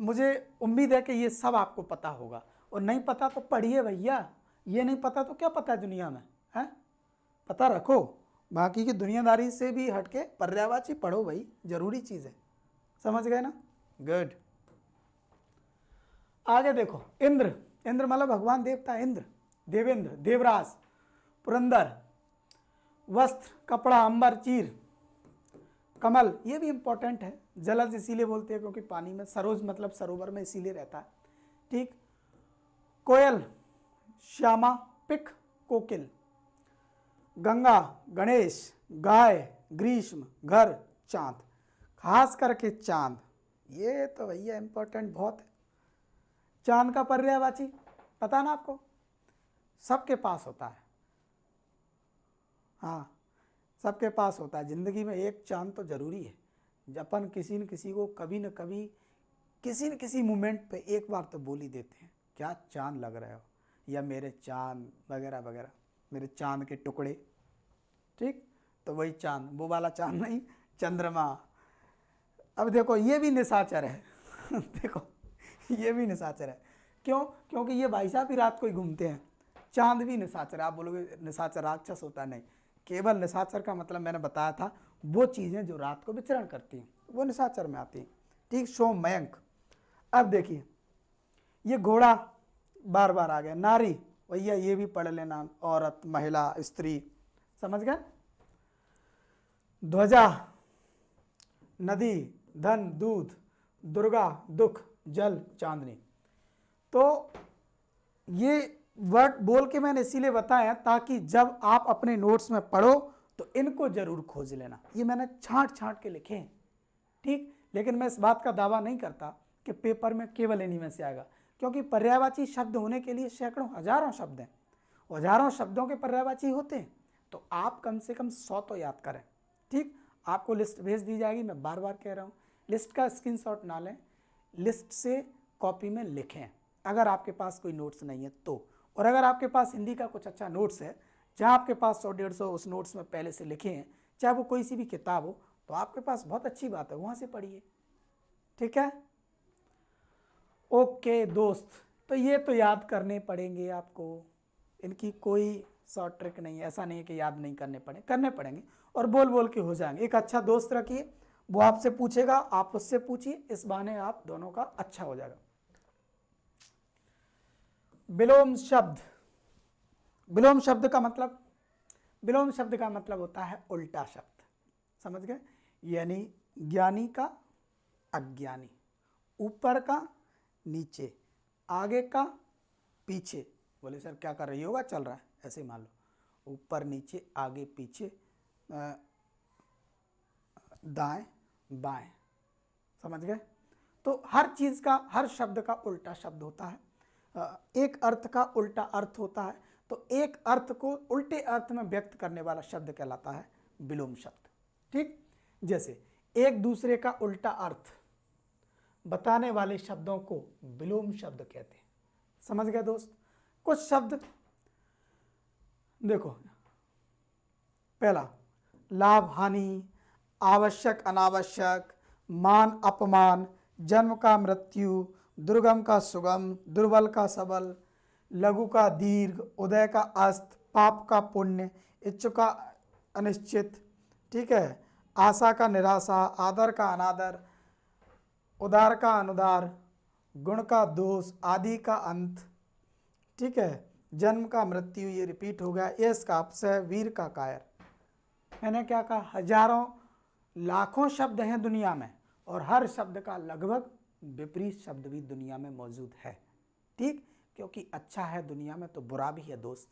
मुझे उम्मीद है कि ये सब आपको पता होगा। और नहीं पता तो पढ़िए भैया, ये नहीं पता तो क्या पता है दुनिया में, है? पता रखो। बाकी की दुनियादारी से भी हटके पर्यायवाची पढ़ो भाई, जरूरी चीज़ है। समझ गए ना? गुड। आगे देखो, इंद्र, इंद्र मतलब भगवान देवता इंद्र, देवेंद्र, देवराज, पुरंदर, वस्त्र, कपड़ा, अंबर, चीर, कमल, ये भी इंपॉर्टेंट है। जलज इसीलिए बोलते हैं क्योंकि पानी में, सरोज मतलब सरोवर में इसीलिए रहता है। ठीक। कोयल, श्यामा, पिक, कोकिल, गंगा, गणेश, गाय, ग्रीष्म, घर, चांद। खास करके चांद, ये तो भैया इंपॉर्टेंट बहुत है। चांद का पर्यायवाची पता ना आपको? सबके पास होता है। हाँ, सबके पास होता है। ज़िंदगी में एक चांद तो ज़रूरी है। अपन किसी न किसी को कभी न कभी, किसी न किसी मोमेंट पे एक बार तो बोल ही देते हैं, क्या चांद लग रहे हो, या मेरे चांद, वगैरह वगैरह, मेरे चांद के टुकड़े। ठीक। तो वही चांद, वो वाला चांद नहीं, चंद्रमा। अब देखो ये भी निशाचर है देखो ये भी निशाचर है। क्यों? क्योंकि ये भाई साहब भी रात को ही घूमते हैं। चांद भी निशाचर है। आप बोलोगे निशाचर राक्षस होता, नहीं, केवल निशाचर का मतलब मैंने बताया था, वो चीज़ें जो रात को विचरण करती हैं वो निशाचर में आती हैं। ठीक, सोम मयंक। अब देखिए ये घोड़ा बार बार आ गया, नारी भैया ये भी पढ़ लेना, औरत, महिला, स्त्री, समझ गए। ध्वजा, नदी, धन, दूध, दुर्गा, दुख, जल, चांदनी। तो ये वर्ड बोल के मैंने इसीलिए बताया ताकि जब आप अपने नोट्स में पढ़ो तो इनको जरूर खोज लेना। ये मैंने छांट छांट के लिखे हैं, ठीक। लेकिन मैं इस बात का दावा नहीं करता कि पेपर में केवल इन्हीं में से आएगा, क्योंकि पर्यायवाची शब्द होने के लिए सैकड़ों हजारों शब्द हैं, हजारों शब्दों के पर्यायवाची होते हैं। तो आप कम से कम 100 तो याद करें, ठीक। आपको लिस्ट भेज दी जाएगी, मैं बार बार कह रहा हूँ, लिस्ट का स्क्रीनशॉट ना लें, लिस्ट से कॉपी में लिखें अगर आपके पास कोई नोट्स नहीं है तो। और अगर आपके पास हिंदी का कुछ अच्छा नोट्स है, जहाँ आपके पास 100-150 उस नोट्स में पहले से लिखे हैं, चाहे वो कोई सी भी किताब हो, तो आपके पास बहुत अच्छी बात है, वहाँ से पढ़िए, ठीक है। ओके दोस्त, तो ये तो याद करने पड़ेंगे आपको, इनकी कोई शॉर्ट ट्रिक नहीं है, ऐसा नहीं है कि याद नहीं करने पड़ेंगे और बोल बोल के हो जाएंगे। एक अच्छा दोस्त रखिए, वो आपसे पूछेगा, आप उससे पूछिए, इस बहाने आप दोनों का अच्छा हो जाएगा। विलोम शब्द, विलोम शब्द का मतलब होता है उल्टा शब्द, समझ गए। यानी ज्ञानी का अज्ञानी, ऊपर का नीचे, आगे का पीछे। बोले सर क्या कर रही होगा, चल रहा है, ऐसे मान लो, ऊपर नीचे आगे पीछे, दाएं बाएं, समझ गए। तो हर चीज़ का, हर शब्द का उल्टा शब्द होता है, एक अर्थ का उल्टा अर्थ होता है, तो एक अर्थ को उल्टे अर्थ में व्यक्त करने वाला शब्द कहलाता है विलोम शब्द, ठीक। जैसे एक दूसरे का उल्टा अर्थ बताने वाले शब्दों को विलोम शब्द कहते हैं, समझ गए दोस्त। कुछ शब्द देखो, पहला लाभ हानि, आवश्यक अनावश्यक, मान अपमान, जन्म का मृत्यु, दुर्गम का सुगम, दुर्बल का सबल, लघु का दीर्घ, उदय का अस्त, पाप का पुण्य, इच्छुक का अनिश्चित, ठीक है, आशा का निराशा, आदर का अनादर, उदार का अनुदार, गुण का दोष, आदि का अंत, ठीक है, जन्म का मृत्यु, ये रिपीट हो गया, यश का अपसय, वीर का कायर। मैंने क्या कहा, हजारों लाखों शब्द हैं दुनिया में और हर शब्द का लगभग विपरीत शब्द भी दुनिया में मौजूद है, ठीक। क्योंकि अच्छा है दुनिया में तो बुरा भी है दोस्त,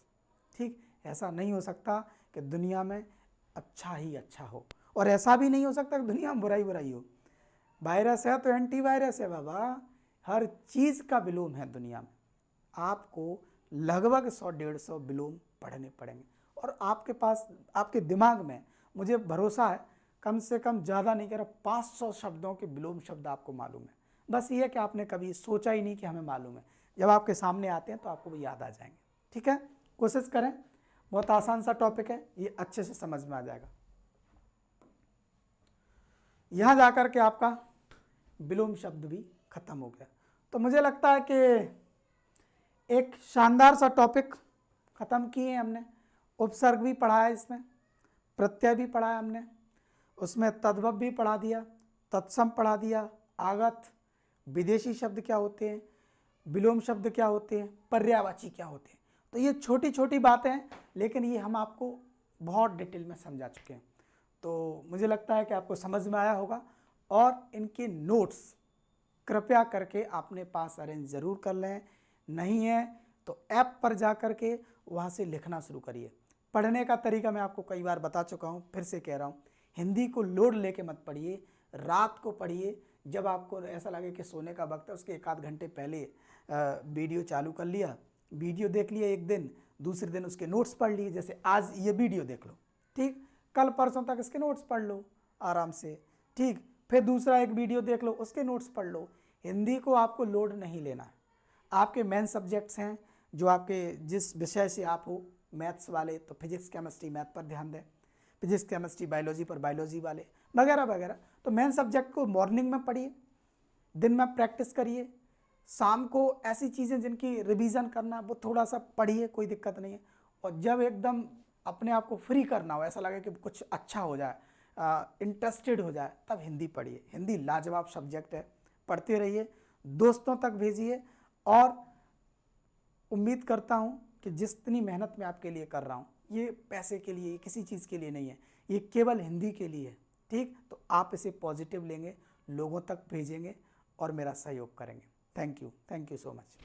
ठीक। ऐसा नहीं हो सकता कि दुनिया में अच्छा ही अच्छा हो, और ऐसा भी नहीं हो सकता कि दुनिया में बुराई बुराई हो। वायरस है तो एंटीवायरस है बाबा, हर चीज़ का विलोम है दुनिया में। आपको लगभग 100-150 विलोम पढ़ने पड़ेंगे, और आपके पास, आपके दिमाग में मुझे भरोसा है, कम से कम ज़्यादा नहीं कह रहा, 500 शब्दों के विलोम शब्द आपको मालूम है। बस ये कि आपने कभी सोचा ही नहीं कि हमें मालूम है, जब आपके सामने आते हैं तो आपको वो याद आ जाएंगे, ठीक है। कोशिश करें, बहुत आसान सा टॉपिक है, ये अच्छे से समझ में आ जाएगा। यहाँ जाकर के आपका विलोम शब्द भी खत्म हो गया। तो मुझे लगता है कि एक शानदार सा टॉपिक ख़त्म किए हमने। उपसर्ग भी पढ़ा है, इसमें प्रत्यय भी पढ़ा है हमने, उसमें तद्भव भी पढ़ा दिया, तत्सम पढ़ा दिया, आगत, विदेशी शब्द क्या होते हैं, विलोम शब्द क्या होते हैं, पर्यायवाची क्या होते हैं। तो ये छोटी छोटी बातें हैं, लेकिन ये हम आपको बहुत डिटेल में समझा चुके हैं। तो मुझे लगता है कि आपको समझ में आया होगा, और इनके नोट्स कृपया करके अपने पास अरेंज ज़रूर कर लें, नहीं है तो ऐप पर जा कर के वहाँ से लिखना शुरू करिए। पढ़ने का तरीका मैं आपको कई बार बता चुका हूँ, फिर से कह रहा हूँ, हिंदी को लोड लेके मत पढ़िए, रात को पढ़िए, जब आपको ऐसा लगे कि सोने का वक्त है उसके 1-8 घंटे पहले वीडियो चालू कर लिया, वीडियो देख लिया एक दिन, दूसरे दिन उसके नोट्स पढ़ लिए। जैसे आज ये वीडियो देख लो, ठीक, कल परसों तक इसके नोट्स पढ़ लो आराम से, ठीक, फिर दूसरा एक वीडियो देख लो, उसके नोट्स पढ़ लो। हिंदी को आपको लोड नहीं लेना है। आपके मेन सब्जेक्ट्स हैं जो आपके जिस विषय से आप हो, मैथ्स वाले तो फिजिक्स केमिस्ट्री मैथ पर ध्यान दें, फिजिक्स केमिस्ट्री बायोलॉजी पर बायोलॉजी वाले, वगैरह वगैरह। तो मेन सब्जेक्ट को मॉर्निंग में पढ़िए, दिन में प्रैक्टिस करिए, शाम को ऐसी चीज़ें जिनकी रिवीजन करना वो थोड़ा सा पढ़िए, कोई दिक्कत नहीं है। और जब एकदम अपने आप को फ्री करना हो, ऐसा लगे कि कुछ अच्छा हो जाए, इंटरेस्टेड हो जाए, तब हिंदी पढ़िए। हिंदी लाजवाब सब्जेक्ट है, पढ़ते रहिए, दोस्तों तक भेजिए। और उम्मीद करता हूँ कि जितनी मेहनत मैं आपके लिए कर रहा हूँ, ये पैसे के लिए, किसी चीज़ के लिए नहीं है, ये केवल हिंदी के लिए है। ठीक, तो आप इसे पॉजिटिव लेंगे, लोगों तक भेजेंगे और मेरा सहयोग करेंगे। Thank you so much.